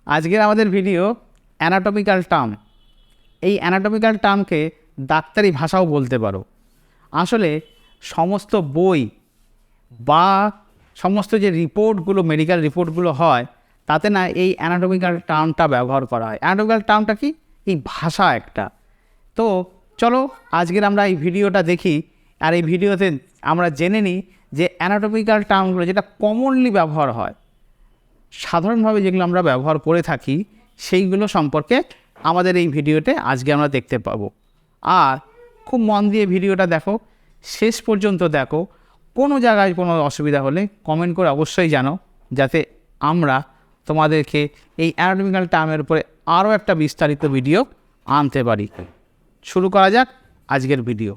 আজকের আমাদের video anatomical term. এই অ্যানাটমিক্যাল টার্মকে ডাক্তারি ভাষাও বলতে পারো। আসলে সমস্ত বই বা সমস্ত যে রিপোর্টগুলো, মেডিকেল রিপোর্টগুলো হয়, তাতে না এই অ্যানাটমিক্যাল টার্মটা ব্যবহার করা হয়। অ্যানাটমিক্যাল টার্মটা কি? এই ভাষা একটা। তো চলো আজকের আমরা এই ভিডিওটা দেখি, আর এই ভিডিওতে আমরা জেনে নিই যে অ্যানাটমিক্যাল টার্মগুলো যেটা কমনলি ব্যবহার হয়, সাধারণভাবে যেগুলো আমরা ব্যবহার করে থাকি, সেইগুলো সম্পর্কে আমাদের এই ভিডিওতে আজকে আমরা দেখতে পাবো। আর খুব মন দিয়ে ভিডিওটা দেখো, শেষ পর্যন্ত দেখো। কোনো জায়গায় কোনো অসুবিধা হলে কমেন্ট করে অবশ্যই জানাও, যাতে আমরা তোমাদেরকে এই অ্যানাটমিক্যাল টার্মের উপরে আরও একটা বিস্তারিত ভিডিও আনতে পারি। শুরু করা যাক আজকের ভিডিও।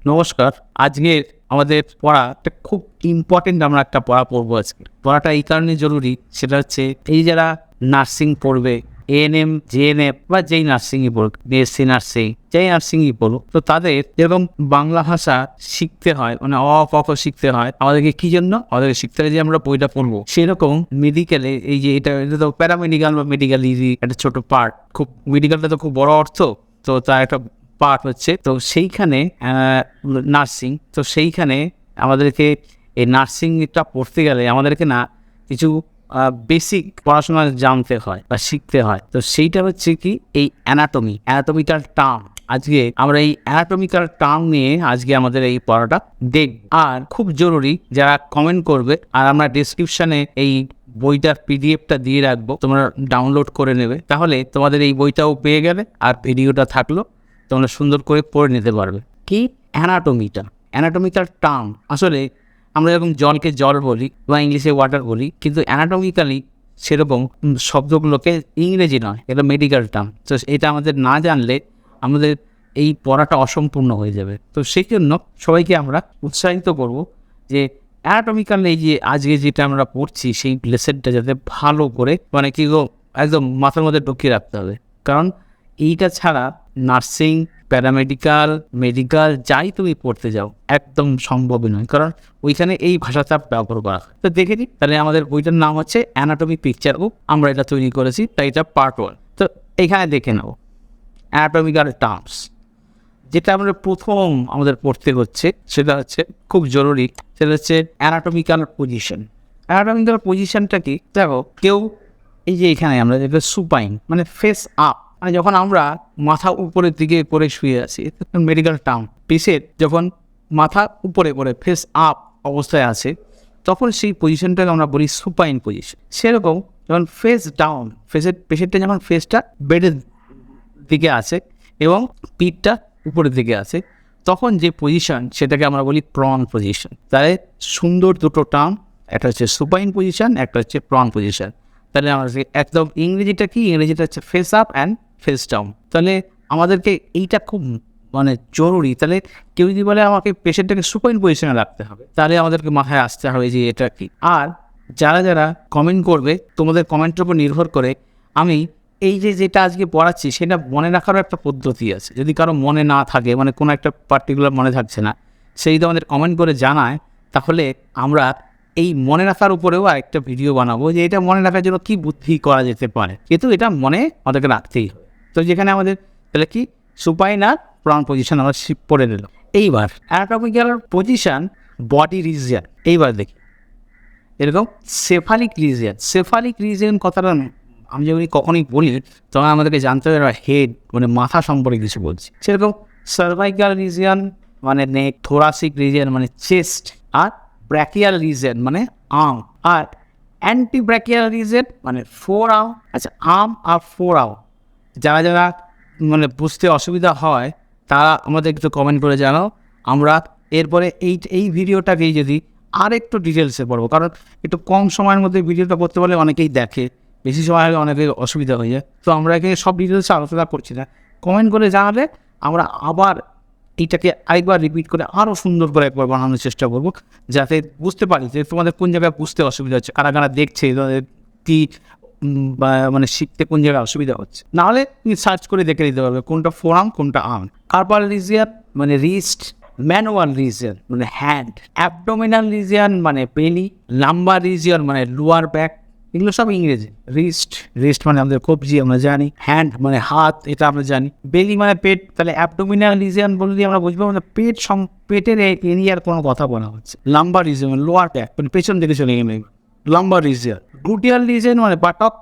নমস্কার। আজকের আমাদের পড়া একটা খুব ইম্পর্টেন্ট, আমরা একটা পড়া পড়বো আজকে। পড়াটা এই কারণে জরুরি, সেটা হচ্ছে এই যারা নার্সিং পড়বে, এএনএম, জিএনএম বা যেই নার্সিংই পড়ুক, B.Sc নার্সিং, যেই নার্সিংই পড়ুক, তো তাদের যেরকম বাংলা ভাষা শিখতে হয়, মানে অ ক খ শিখতে হয়, আমাদেরকে কি জন্য আমাদেরকে শিখতে হয় যে আমরা বইটা পড়বো। সেরকম মেডিকেলে এই যে এটা তো প্যারামেডিক্যাল বা মেডিকেল ইজি একটা ছোট পার্ট। খুব মেডিকেলটা তো খুব বড় অর্থ, তো তার একটা পার্ট হচ্ছে, তো সেইখানে নার্সিং। তো সেইখানে আমাদেরকে এই নার্সিংটা পড়তে গেলে আমাদেরকে না কিছু বেসিক পড়াশোনা জানতে হয় বা শিখতে হয়। তো সেইটা হচ্ছে কি, এই অ্যানাটমিক্যাল টার্ম। আজকে আমরা এই অ্যানাটমিক্যাল টার্ম নিয়ে আজকে আমাদের এই পড়াটা দেখব। আর খুব জরুরি, যারা কমেন্ট করবে, আর আমরা ডেসক্রিপশনে এই বইটার পিডিএফটা দিয়ে রাখবো, তোমরা ডাউনলোড করে নেবে, তাহলে তোমাদের এই বইটাও পেয়ে গেলে আর ভিডিওটা থাকলো, তোমরা সুন্দর করে পড়ে নিতে পারবে। কি অ্যানাটমিক্যাল টার্ম? আসলে আমরা যখন জলকে জল বলি বা ইংলিশে ওয়াটার বলি, কিন্তু অ্যানাটমিক্যালি সেরকম শব্দগুলোকে ইংরেজি নয়, এটা মেডিকেল টার্ম। তো এটা আমাদের না জানলে আমাদের এই পড়াটা অসম্পূর্ণ হয়ে যাবে। তো সেই জন্য সবাইকে আমরা উৎসাহিত করব যে অ্যানাটমিক্যাল এই যে আজকে যেটা আমরা পড়ছি, সেই লেসনটা যাতে ভালো করে, মানে কি একদম মাথার মধ্যে ঢুকিয়ে রাখতে হবে। কারণ এইটা ছাড়া নার্সিং, প্যারামেডিক্যাল, মেডিকেল যাই তুমি পড়তে যাও, একদম সম্ভবই নয়, কারণ ওইখানে এই ভাষাটা ব্যবহার করা হয়। তো দেখে নিই, তাহলে আমাদের বইটার নাম হচ্ছে অ্যানাটমি পিকচার বুক। আমরা এটা তৈরি করেছি, তাই এটা পার্ট 1। তো এখানে দেখে নেব অ্যানাটমিক্যাল টার্মস। যেটা আমরা প্রথম আমাদের পড়তে হচ্ছে, সেটা হচ্ছে খুব জরুরি, সেটা হচ্ছে অ্যানাটমিক্যাল পজিশন। অ্যানাটমিক্যাল পজিশনটা কি? দেখো, কেউ এই যে এখানে আমরা যেটা সুপাইন, মানে ফেস আপ, মানে যখন আমরা মাথা উপরের দিকে করে শুয়ে আছি, মেডিকেল টার্ম। পেশেন্ট যখন মাথা উপরে করে ফেস আপ অবস্থায় আছে, তখন সেই পজিশনটাকে আমরা বলি সুপাইন পজিশন। সেরকম যখন ফেস ডাউন, পেশেন্টটা যখন ফেসটা বেডের দিকে আছে এবং পিঠটা উপরের দিকে আছে, তখন যে পজিশন, সেটাকে আমরা বলি প্রন পজিশন। তাহলে সুন্দর দুটো টার্ম, একটা হচ্ছে সুপাইন পজিশন, একটা হচ্ছে প্রন পজিশন। তাহলে আমরা একদম ইংরেজিটা কি? ইংরেজিটা হচ্ছে face up and face down. তাহলে আমাদেরকে এইটা খুব মানে জরুরি। তাহলে কেউ যদি বলে আমাকে পেশেন্টটাকে সুপাইন পজিশনে রাখতে হবে, তাহলে আমাদেরকে মাথায় আসতে হবে যে এটা কি। আর যারা যারা কমেন্ট করবে, তোমাদের কমেন্টের উপর নির্ভর করে আমি এই যে যেটা আজকে পড়াচ্ছি, সেটা মনে রাখারও একটা পদ্ধতি আছে। যদি কারো মনে না থাকে, মানে কোনো একটা পার্টিকুলার মনে থাকছে না, সেই যদি আমাদের কমেন্ট করে জানায়, তাহলে আমরা এই মনে রাখার উপরেও আরেকটা ভিডিও বানাবো, যে এটা মনে রাখার জন্য কী বুদ্ধি করা যেতে পারে। কিন্তু এটা মনে আমাদেরকে রাখতেই হবে। তো যেখানে আমাদের তাহলে কি সুপাইন আর প্রন পজিশন আমরা পড়ে নিলাম। এইবার অ্যানাটমিক্যাল পজিশন, বডি রিজিয়ন। এইবার দেখি এরকম সেফালিক রিজিয়ন কথাটা আমি যখনই কখনই বলি, তখন আমাদেরকে জানতে হবে হেড, মানে মাথা সম্পর্কে কিছু বলছি। সেরকম সার্ভাইকাল রিজিয়ন মানে নেক, থোরাসিক রিজিয়ন মানে চেস্ট, আর ব্র্যাকিয়াল রিজিয়ন মানে আর্ম, আর অ্যান্টি ব্র্যাকিয়াল রিজিয়ন মানে ফোর আর্ম। আচ্ছা, আর্ম আর ফোর আর্ম যারা যারা মানে বুঝতে অসুবিধা হয়, তারা আমাদের একটু কমেন্ট করে জানাও। আমরা এরপরে এই ভিডিওটাকেই যদি আর একটু ডিটেলসে পড়বো, কারণ একটু কম সময়ের মধ্যে ভিডিওটা করতে পারলে অনেকেই দেখে, বেশি সময় হলে অনেকের অসুবিধা হয়ে যায়। তো আমরা এখানে সব ডিটেলসে আলোচনা করছি না, কমেন্ট করে জানালে আমরা আবার এইটাকে আরেকবার রিপিট করে আরও সুন্দর করে একবার বানানোর চেষ্টা করবো, যাতে বুঝতে পারি যে তোমাদের কোন জায়গায় বুঝতে অসুবিধা হচ্ছে, কারা কারা দেখছে, কি মানে শিখতে কোন জায়গায় অসুবিধা হচ্ছে। নাহলে তুমি সার্চ করে দেখে নিতে পারবে কোনটা ফোরাম, কোনটা আর্ম। কার্পাল রিজিয়ন মানে রিস্ট, ম্যানুয়াল রিজিয়ন মানে হ্যান্ড, অ্যাবডোমিনাল রিজিয়ন মানে বেলি, লাম্বার রিজিয়ন মানে লোয়ার ব্যাক, এগুলো সব ইংরেজি। রিস্ট মানে আমাদের কবজি, আমরা জানি। হ্যান্ড মানে হাত, এটা আমরা জানি। বেলি মানে পেট, তাহলে অ্যাবডোমিনাল রিজিয়ন বললে আমরা বুঝবো মানে পেটের এরিয়ার কোনো কথা বলা হচ্ছে। লাম্বার রিজিয়ন লোয়ার ব্যাক, মানে পেছন দিকে চলে গেলে লাম্বার রিজিয়ন। গ্লুটিয়াল রিজিয়ন মানে বাটক।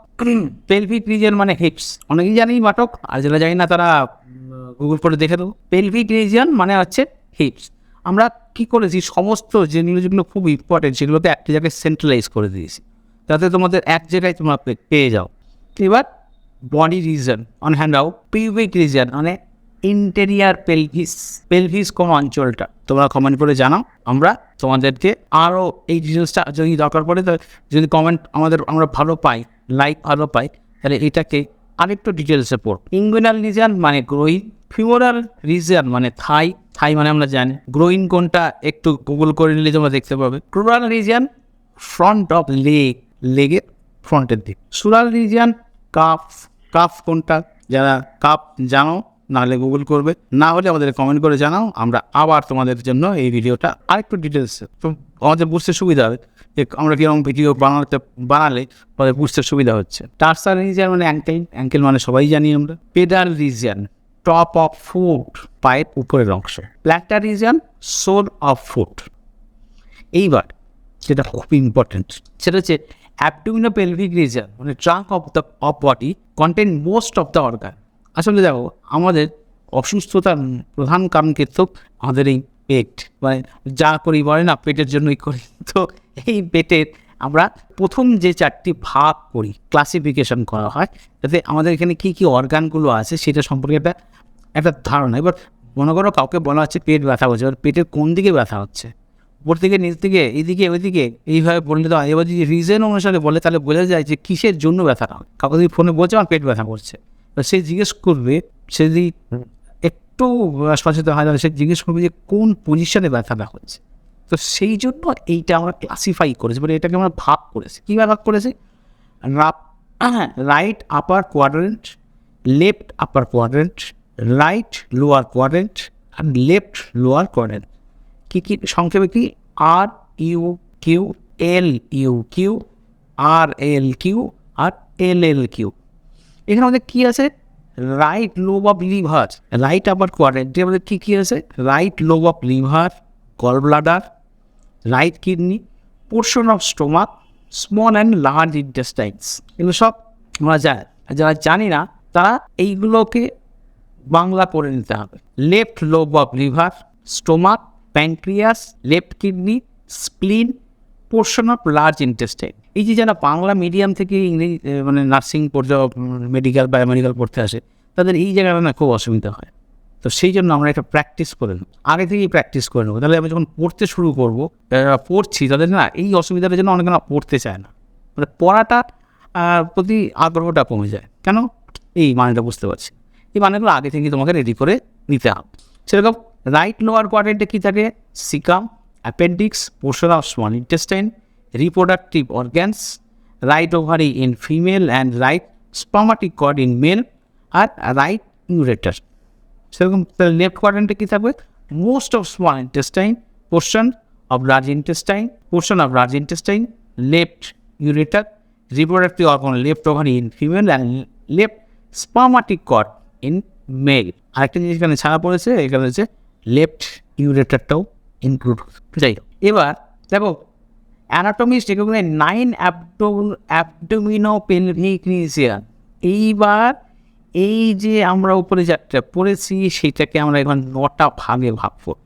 পেলভিক রিজিয়ন মানে হিপস, অনেকেই জানি বাটক, আর যারা জানি না তারা গুগল করে দেখে দেবো। পেলভিক রিজিয়ন মানে হচ্ছে হিপস। আমরা কী করেছি, সমস্ত যেগুলো খুব ইম্পর্টেন্ট সেগুলোকে একটা জায়গায় সেন্ট্রালাইজ করে দিয়েছি, যাতে তোমাদের এক জায়গায় তোমরা পেয়ে যাও। এবার body reason on hand out. Pubic reason মানে ইন্টেরিয়ার পেলভিস কোন অঞ্চলটা, তোমরা কমেন্ট করে জানাও। আমরা তোমাদেরকে আরও এই ডিটেলসটা যদি দরকার পড়ে, যদি কমেন্ট আমরা ভালো পাই, লাইক ভালো পাই, তাহলে এটাকে আরেকটু ডিটেলসে পড়। ইঙ্গুইনাল রিজন মানে গ্রোইন। ফিমোরাল রিজন মানে থাই মানে আমরা জানি। গ্রোইন কোনটা একটু গুগল করে নিলে তোমরা দেখতে পাবে। ক্রুরাল রিজন ফ্রন্ট অফ লেগের ফ্রন্টের দিক। সুরাল রিজিয়ন কাফ কোনটা, যারা কাফ জানো নাহলে গুগল করবে, না হলে আমাদের কমেন্ট করে জানাও। আমরা আবার তোমাদের জন্য এই ভিডিওটা আরেকটু ডিটেলস তো আমাদের বুঝতে সুবিধা হবে যে আমরা কীরকম ভিডিও বানালে আমাদের বুঝতে সুবিধা হচ্ছে। টার্সাল রিজিয়ন মানে অ্যাঙ্কেল মানে সবাই জানি আমরা। Pedal region top of foot, পায়ের উপরের অংশ। Plantar region sole of foot. এইবার যেটা খুব ইম্পর্টেন্ট সেটা হচ্ছে অ্যাবডোমিনোপেলভিক রিজন মানে trunk of body contain most of the organ. আসলে দেখো, আমাদের অসুস্থতার প্রধান কারণ কিন্তু আমাদের এই পেট, মানে যা করি বলে না পেটের জন্যই করি। তো এই পেটের আমরা প্রথম যে 4টি ভাগ করি, ক্লাসিফিকেশন করা হয়, যাতে আমাদের এখানে কী কী অর্গানগুলো আছে সেটা সম্পর্কে একটা ধারণা। এবার মনে করো কাউকে বলা হচ্ছে পেট ব্যথা হচ্ছে, এবার পেটের কোন দিকে ব্যথা হচ্ছে, উপর থেকে নিচ দিকে, এইদিকে ওইদিকে, এইভাবে বললে তো এবার যদি রিজন অনুসারে বলে তাহলে বোঝা যায় যে কিসের জন্য ব্যথাটা হয়। কাউকে যদি ফোনে বলছে আমার পেট ব্যথা করছে, সে জিজ্ঞেস করবে, সে যদি একটু সচেতন হয় তাহলে সে জিজ্ঞেস করবে যে কোন পজিশনে ব্যথাটা হচ্ছে। তো সেই জন্য এইটা আমরা ক্লাসিফাই করেছি, মানে এটাকে আমরা ভাগ করেছি। কীভাবে ভাগ করেছি? রাইট আপার কোয়াড্রেন্ট, লেফট আপার কোয়াড্রেন্ট, রাইট লোয়ার কোয়াড্রেন্ট আর লেফট লোয়ার কোয়াড্রেন্ট। কি সংক্ষেপে কি? RUQ, LUQ, RLQ আর LLQ। এখানে আমাদের কী আছে? Right lobe of liver, right upper কোয়াড্রেন্টে আমাদের কী আছে? Right lobe of liver, gall bladder, right kidney, portion of stomach, small and large intestines. এগুলো সব আমরা যারা জানি না তারা এইগুলোকে বাংলা করে নিতে হবে। Left lobe of liver, stomach, pancreas, left kidney, স্প্লিন, portion of large intestine. এই যে যারা বাংলা মিডিয়াম থেকে ইংরেজি মানে নার্সিং মেডিকেল বায়োমেডিকেল পড়তে আসে, তাদের এই জায়গাটা না খুব অসুবিধা হয়। তো সেই জন্য আমরা একটা প্র্যাকটিস করে নেব, আগে থেকেই প্র্যাকটিস করে নেবো। তাহলে আমি যখন পড়তে শুরু করবো, পড়ছি, তাদের না এই অসুবিধাটার জন্য অনেকে না পড়তে চায় না, মানে পড়াটা প্রতি আগ্রহটা কমে যায়। কেন? এই মানেটা বুঝতে পারছি। এই মানেগুলো আগে থেকেই তোমাকে রেডি করে নিতে হবে। সেরকম রাইট লোয়ার কোয়াড্রেন্টে কী থাকে? Caecum, appendix, portion of small intestine, reproductive organs, right ovary in female and right spermatic cord in male আর রাইট ইউরেটার। সেরকম লেফট কোয়াড্রেন্টে কী থাকবে? Most of small intestine, portion of large intestine, left ureter, reproductive organ, left ovary in female and left spermatic cord in male. আরেকটা জিনিস এখানে ছাড়া পড়েছে, এখানে হচ্ছে লেফট ইউরেটারটাও ইনক্লুড। যাই হোক, এবার দেখো অ্যানাটমিস্ট এখানে 9 অ্যাবডোমিনোপেলভিক রিজিয়ন। এইবার এই যে আমরা উপরে যাত্রা পড়েছি সেটাকে আমরা এখন 9টা ভাগে ভাগ করব।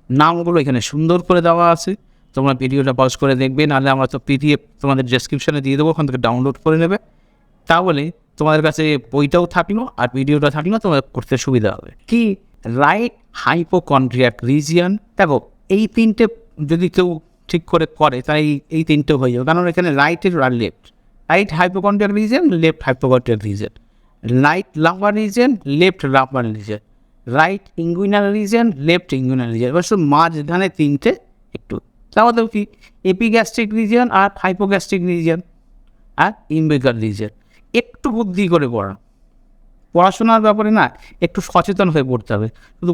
নামগুলো এখানে সুন্দর করে দেওয়া আছে, তোমরা ভিডিওটা পজ করে দেখবে, নাহলে আমরা তো PDF তোমাদের ডেসক্রিপশনে দিয়ে দেবো, ওখান থেকে ডাউনলোড করে নেবে। তাহলে তোমাদের কাছে বইটাও থাকলো আর ভিডিওটা থাকলো, তোমাদের করতে সুবিধা হবে। কি? Right hypochondriac region. দেখো এই 3টে যদি কেউ ঠিক করে তাই এই 3টে হয়ে যাবে, কারণ এখানে রাইটের আর left. Right hypochondriac region, left hypochondriac region. Right lumbar region, left lumbar region. Right inguinal region, left inguinal region. এবার শুধু মাঝখানে 3টে একটু, তাহলে কি? এপিগ্যাস্ট্রিক রিজিয়ন আর হাইপোগ্যাস্ট্রিক রিজিয়ন আর ইম্বেকার রিজিয়ন। একটু বুদ্ধি করে পড়াশোনার ব্যাপারে না একটু সচেতন হয়ে পড়তে হবে, শুধু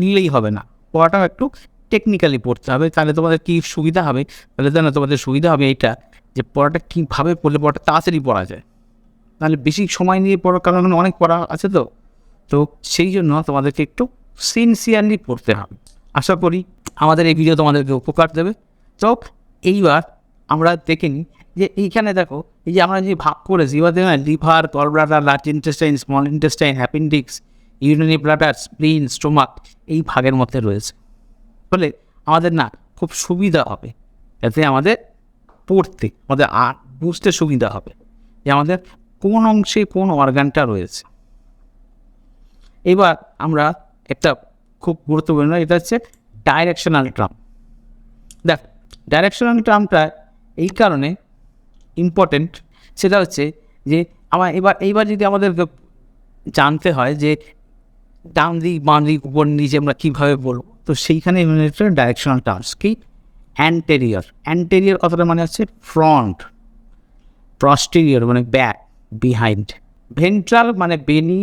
নিলেই হবে না, পড়াটাও একটু টেকনিক্যালি পড়তে হবে। তাহলে তোমাদের কী সুবিধা হবে, তাহলে জানো তোমাদের সুবিধা হবে এইটা, যে পড়াটা কীভাবে পড়লে পড়াটা তাড়াতাড়ি পড়া যায়। তাহলে বেশি সময় নিয়ে পড়ার কারণ অনেক পড়া আছে, তো সেই জন্য তোমাদেরকে একটু সিনসিয়ারলি পড়তে হবে। আশা করি আমাদের এই ভিডিও তোমাদেরকে উপকার দেবে। তো এইবার আমরা দেখে নিই যে এইখানে দেখো, এই যে আমরা যে ভাগ করেছি, এবার দেখো না, liver, gall bladder, large intestine, small intestine, appendix, urinary bladder, spleen, stomach এই ভাগের মধ্যে রয়েছে। ফলে আমাদের না খুব সুবিধা হবে, যাতে আমাদের পড়তে আমাদের বুঝতে সুবিধা হবে যে আমাদের কোন অংশে কোন অর্গানটা রয়েছে। এবার আমরা একটা খুব গুরুত্বপূর্ণ, এটা হচ্ছে ডাইরেকশনাল টার্ম। দেখ, ডাইরেকশনাল টার্মটা এই কারণে ইম্পর্টেন্ট, সেটা হচ্ছে যে এইবার যদি আমাদের জানতে হয় যে ডান দিক, বাঁ দিক, উপর নিচে আমরা কীভাবে বলবো, তো সেইখানে একটা ডাইরেকশনাল টার্মস কি, অ্যান্টেরিয়র কথাটা মানে হচ্ছে ফ্রন্ট, প্রস্টেরিয়র মানে ব্যাক, বিহাইন্ড, ভেন্ট্রাল মানে বেনি,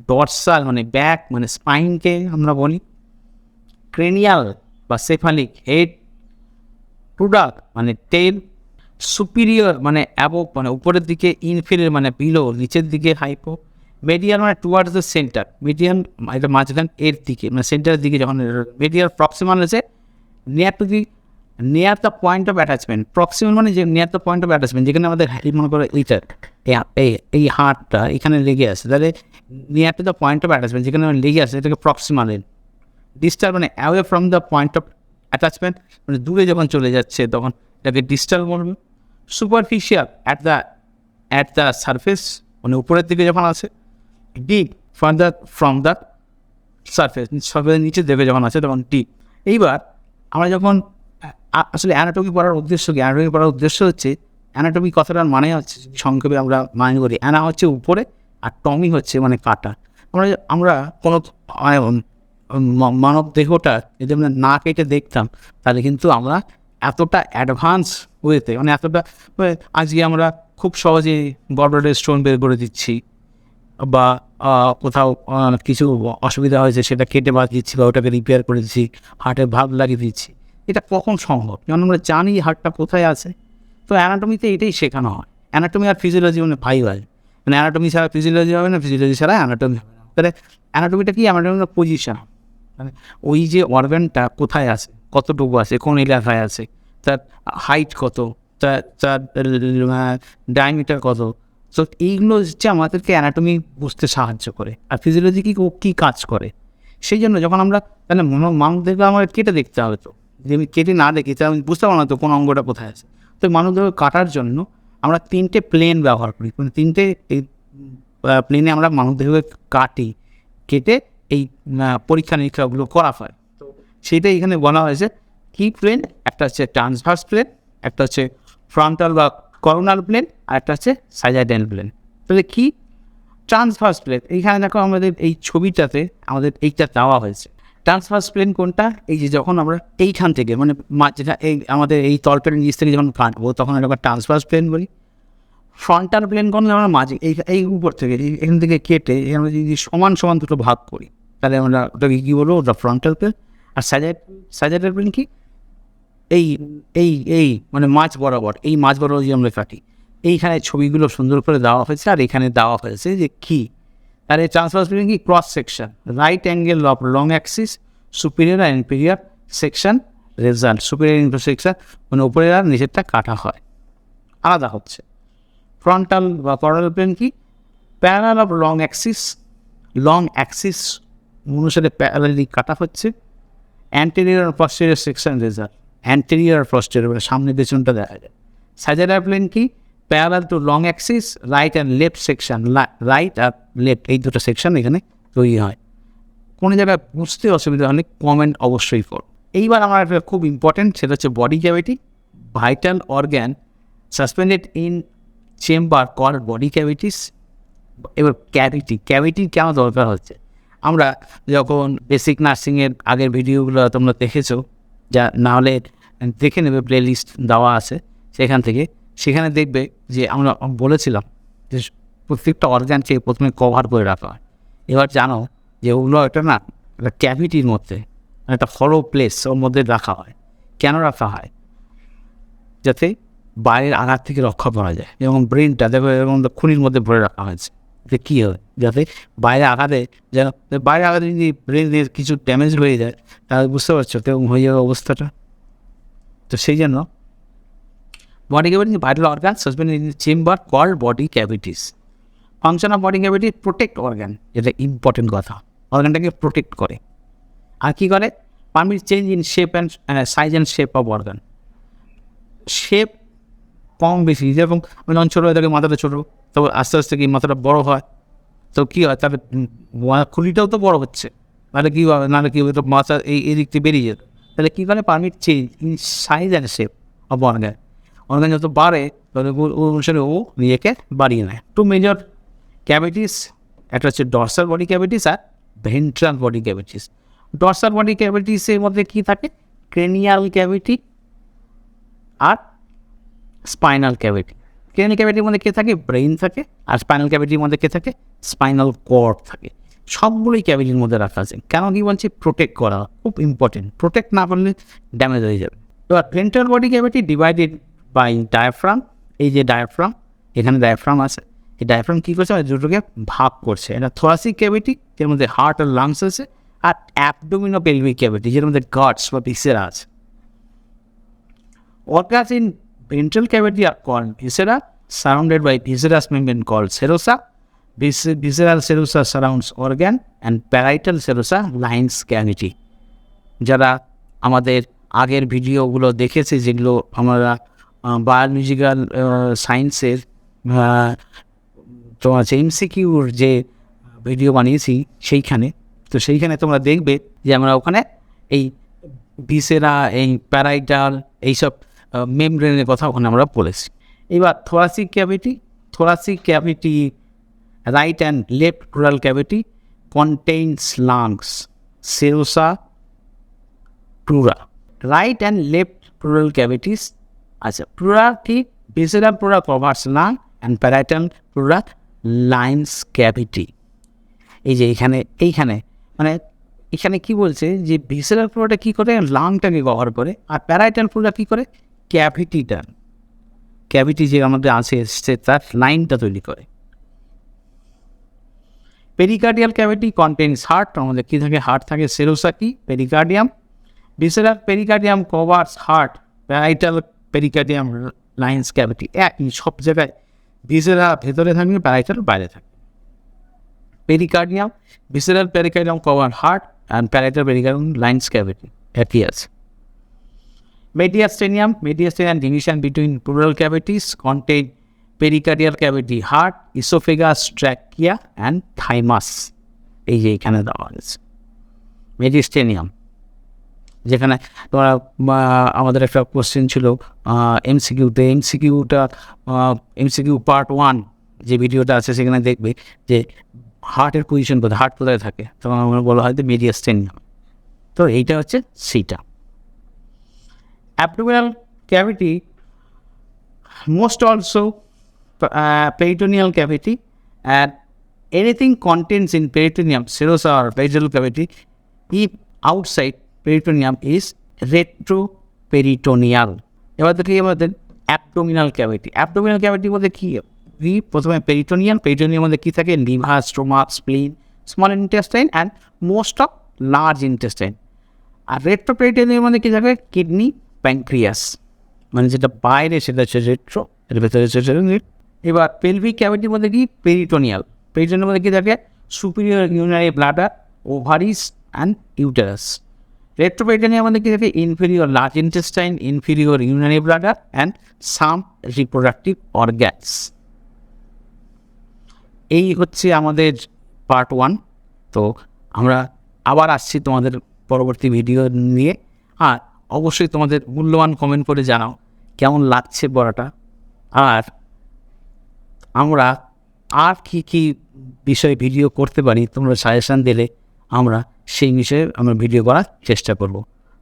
ডরসাল মানে ব্যাক মানে স্পাইনকে আমরা বলি, ক্রেনিয়াল বা সেফালিক হেড, টুডাল মানে টেল, সুপিরিয়র মানে অ্যাবভ মানে উপরের দিকে, ইনফিরিয়র মানে বিলো নিচের দিকে, হাইপো, মেডিয়াল মানে টুয়ার্ডস দ্য সেন্টার, মিডিয়ান এটা মাঝখান এর দিকে মানে সেন্টারের দিকে, যখন মেডিয়াল, প্রক্সিমাল আছে near the point of attachment, proximal মানে যে near the point of attachment, যেখানে আমাদের মনে করে এইটা এই হাড়টা এখানে লেগে আছে, তাহলে near to the point of attachment যেখানে লেগে আছে এটাকে প্রক্সিমাল এন্ড। ডিস্টাল মানে away from the point of attachment, মানে দূরে যখন চলে যাচ্ছে তখন এটাকে ডিস্টাল বলবে। সুপারফিশিয়াল অ্যাট দ্য সারফেস মানে উপরের দিকে যখন আছে, deep further from the surface নিচের দিকে যখন আছে তখন ডিপ। এইবার আমরা যখন আসলে অ্যানাটমি পড়ার উদ্দেশ্য কি, অ্যানাটমি পড়ার উদ্দেশ্য হচ্ছে, অ্যানাটমি কথাটার মানে হচ্ছে সংক্ষেপে আমরা মানে করি, অ্যানা হচ্ছে উপরে আর টমি হচ্ছে মানে কাটা। আমরা কোনো মানব দেহটা যদি আমরা না কেটে দেখতাম, তাহলে কিন্তু আমরা এতটা অ্যাডভান্স ওয়েতে মানে এতটা আজকে আমরা খুব সহজে গলব্লাডারের স্টোন বের করে দিচ্ছি, বা কোথাও কিছু অসুবিধা হয়েছে সেটা কেটে বাদ দিচ্ছি, বা ওটাকে রিপেয়ার করে দিচ্ছি, হার্টের ভাব লাগিয়ে দিচ্ছি। এটা কখন সম্ভব? যখন আমরা জানি হার্টটা কোথায় আছে। তো অ্যানাটমিতে এটাই শেখানো হয়। অ্যানাটমি আর ফিজিওলজি মানে ভাই মানে অ্যানাটমি ছাড়া ফিজিওলজি হবে না, ফিজিওলজি ছাড়া অ্যানাটমি হবে না। তাহলে অ্যানাটমিটা কি? অ্যানাটমির পজিশন, মানে ওই যে অর্গানটা কোথায় আছে, কতটুকু আছে, কোন এলাকায় আছে, তার হাইট কত, তার ডায়ামিটার কত। তো এইগুলো হচ্ছে আমাদেরকে অ্যানাটমি বুঝতে সাহায্য করে। আর ফিজিওলজি কী কাজ করে, সেই জন্য যখন আমরা তাহলে মানুষদেরকে আমার কেটে দেখতে হবে। তো যদি আমি কেটে না দেখি তাহলে আমি বুঝতে পারবো না তো কোন অঙ্গটা কোথায় আছে। তো মানুষদেরকে কাটার জন্য আমরা 3টে প্লেন ব্যবহার করি, 3টে এই প্লেনে আমরা মানুষদেরকে কেটে এই পরীক্ষা নিরীক্ষাগুলো করা হয়। তো সেইটাই এখানে বলা হয়েছে কি প্লেন, একটা হচ্ছে ট্রান্সভার্স প্লেন, একটা হচ্ছে ফ্রন্টাল বা করোনাল প্লেন, আর একটা হচ্ছে সাইজাইডাল প্লেন। তাহলে কি ট্রান্সভার্স প্লেন? এইখানে দেখো আমাদের এই ছবিটাতে আমাদের এইটা দেওয়া হয়েছে। ট্রান্সভার্স প্লেন কোনটা? এই যে যখন আমরা এইখান থেকে মানে যেটা এই আমাদের এই তলপেটের নিচ থেকে যখন কাটবো তখন এটাকে ট্রান্সভার্স প্লেন বলি। ফ্রন্টাল প্লেন করলে আমরা মাঝে এই উপর থেকে এখান থেকে কেটে আমরা যদি সমান সমান দুটো ভাগ করি তাহলে আমরা ওটাকে কী বলবো? ওটা ফ্রন্টাল প্লেন। আর সাইজাইডাল প্লেন কি? এই মানে মাঝ বরাবর যে আমরা কাটি, এইখানে ছবিগুলো সুন্দর করে দেওয়া হয়েছে। আর এখানে দেওয়া হয়েছে যে কি, তাহলে ট্রান্সভার্স প্লেন কি? Cross section, right angle of long axis, superior আর inferior section result. Superior section মানে উপরের আর নিচেরটা কাটা হয়, আলাদা হচ্ছে। ফ্রন্টাল বা করোনাল প্লেন কি? প্যারালাল অফ লং অ্যাক্সিস অনুসারে প্যারালালি কাটা হচ্ছে। অ্যান্টেরিয়র আর পস্টেরিয়র সেকশন রেজাল্ট, অ্যান্টেরিয়র আর পস্টেরিয়র মানে সামনে পেছনটা দেখা যায়। সাইজাইডাল প্লেন কি? Parallel to long axis, right and left section, right আর লেফট এই দুটো সেকশন এখানে তৈরি হয়। কোনো জায়গায় বুঝতে অসুবিধা হলে কমেন্ট অবশ্যই করো। এইবার আমার একটা খুব ইম্পর্টেন্ট, সেটা হচ্ছে body cavity. Vital organ suspended in chamber call body cavities. এবার ক্যাভিটির কেন দরকার হচ্ছে? আমরা যখন বেসিক নার্সিংয়ের আগের ভিডিওগুলো তোমরা দেখেছো, যা না হলে দেখে নেবে, প্লে লিস্ট দেওয়া আছে সেখানে দেখবে যে আমরা বলেছিলাম যে প্রত্যেকটা অর্গানকে প্রথমে কভার করে রাখা হয়। এবার জানো যে ওগুলো একটা না ক্যাভিটির মধ্যে একটা হলো প্লেস ওর মধ্যে রাখা হয়। কেন রাখা হয়? যাতে বাইরের আঘাত থেকে রক্ষা করা যায়। যেমন ব্রেনটা দেখো এরকম খুনির মধ্যে ভরে রাখা হয়েছে, যে কী হয় যাতে বাইরে আঘাতে, যেন বাইরে আঘাতে যদি ব্রেনের কিছু ড্যামেজ হয়ে যায় তাহলে বুঝতে পারছো কেমন হয়ে যাবে অবস্থাটা। তো সেই জন্য body cavity vital organ suspend in chamber called body cavities. Function of body cavity protect organ, যেটা ইম্পর্টেন্ট কথা, অর্গানটাকে প্রোটেক্ট করে। আর কী করে? Permit change in shape and size and shape of organ. Shape কম বেশি, যেরকম যখন ছোটো হয়ে থাকে মাথাটা ছোটো, তবে আস্তে আস্তে কি মাথাটা বড়ো হয়, তো কী হয় তাহলে খুলিটাও তো বড়ো হচ্ছে, নাহলে কী হবে, নাহলে কী হবে তো মাথা এই দিক থেকে বেরিয়ে যেত। তাহলে কী করে? Permit change in size and shape of organ. Organ যত বাড়ে তত অনুসারে ও নিজেকে বাড়িয়ে নেয়। টু মেজর ক্যাভিটিস, একটা হচ্ছে ডর্সাল বডি ক্যাভিটিস আর ventral body cavities. Dorsal body ক্যাভিটিসের মধ্যে কী থাকে? ক্রেনিয়াল ক্যাভিটি আর স্পাইনাল ক্যাভিটি। ক্রেনিয়াল ক্যাভিটির মধ্যে কে থাকে? ব্রেইন থাকে। আর স্পাইনাল ক্যাভিটির মধ্যে কে থাকে? স্পাইনাল কর্ড থাকে। সবগুলোই ক্যাভিটির মধ্যে রাখা আছে। কেন কি বলছি? প্রোটেক্ট করা খুব ইম্পর্টেন্ট, প্রোটেক্ট না করলে ড্যামেজ হয়ে যাবে। এবার ventral body cavity divided by diaphragm. এই যে ডায়াফ্রাম, এখানে ডায়াফ্রাম আছে, এই ডায়াফ্রাম কী করছে? দুটোকে ভাগ করছে। এটা থোরাসিক ক্যাভিটি, এর মধ্যে হার্ট আর লাংস আছে, আর অ্যাবডোমিনো পেলভিক ক্যাভিটি, যেটার মধ্যে গাটস বা ভিসেরা আছে। Organs in ventral cavity are called viscera, surrounded by viscerous membrane called serosa. Visceral serosa surrounds organ and parietal serosa lines cavity. যারা আমাদের আগের ভিডিওগুলো দেখেছে, যেগুলো আমরা বায়োলজিক্যাল সায়েন্সের তোমার এমসিকিউর যে ভিডিও বানিয়েছি সেইখানে, তো সেইখানে তোমরা দেখবে যে আমরা ওখানে এই ভিসেরা, এই প্যারাইটাল, এইসব মেমব্রেনের কথা ওখানে আমরা বলেছি। এবার thoracic cavity. Thoracic cavity, right and left pleural cavity contains lungs, serosa, pleura. Right and left pleural cavities, আচ্ছা প্লুরাল কি? Visceral pleura covers lung and parietal pleura lines cavity. এই যে এইখানে মানে এখানে কি বলছে যে ভিসেরাল প্লুরাটা কী করে? লাংটাকে কভার করে। আর প্যারাইটাল প্লুরা কী করে? ক্যাভিটি যে আমাদের আছে সে তার লাইনটা তৈরি করে। পেরিকার্ডিয়াল ক্যাভিটি কন্টেইনস হার্ট, আমাদের কী থাকে? হার্ট থাকে। সেরোসা কি? Pericardium. Visceral pericardium covers heart, parietal pericardium lines cavity. একই, সব জায়গায় ভিসেরা ভেতরে থাকবে, প্যারাইটাল বাইরে থাকবে। Pericardium, visceral pericardium cover heart and parietal pericardium lines cavity একই আছে। Mediastinum division between pleural cavities contain pericardial cavity, heart, esophagus, trachea and thymus. এই যে এখানে দেওয়া আছে মেডিস্টেনিয়াম, যেখানে তোমরা আমাদের একটা কোশ্চেন ছিল এমসিকিউতে, এমসিকিউ পার্ট 1 যে ভিডিওটা আছে সেখানে দেখবে যে হার্টের পজিশন কোথায়, হার্ট কোথায় থাকে, তখন আমরা বলা হয় যে মেডিয়াস্টেনিয়াম। তো এইটা হচ্ছে সেইটা। Abdominal cavity most also peritoneal cavity, and anything contains in peritoneum, serosa or peritoneal cavity, if outside peritoneum is retroperitoneal. এবার দেখি আমাদের অ্যাবডোমিনাল ক্যাভিটি। অ্যাবডোমিনাল ক্যাভিটির মধ্যে কী? প্রথমে পেরিটোনিয়াম মধ্যে কী থাকে? Liver, stomach, spleen, small intestine and most of large intestine. আর retroperitoneum মধ্যে কী থাকে? কিডনি, প্যানক্রিয়াস, মানে যেটা বাইরে সেটা হচ্ছে রেট্রো, এর ভেতরে হচ্ছে। এবার পেলভিক ক্যাভিটির মধ্যে কি? পেরিটোনিয়াল মধ্যে কী থাকে? Superior urinary bladder, ovaries and uterus. Retroperitoneum মধ্যে কী থাকে? Inferior large intestine, inferior urinary bladder and some reproductive organs. এই হচ্ছে আমাদের পার্ট 1। তো আমরা আবার আসছি তোমাদের পরবর্তী ভিডিও নিয়ে। আর অবশ্যই তোমাদের মূল্যবান কমেন্ট করে জানাও কেমন লাগছে পড়াটা, আর আমরা আর কী বিষয়ে ভিডিও করতে পারি তোমরা সাজেশান দিলে আমরা সেই বিষয়ে আমরা ভিডিও করার চেষ্টা করব।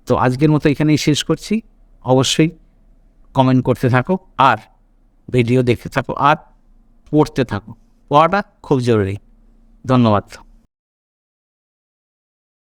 তো আজকের মতো এখানেই শেষ করছি। অবশ্যই কমেন্ট করতে থাকো আর ভিডিও দেখতে থাকো আর পড়তে থাকো, পড়াটা খুব জরুরি। ধন্যবাদ।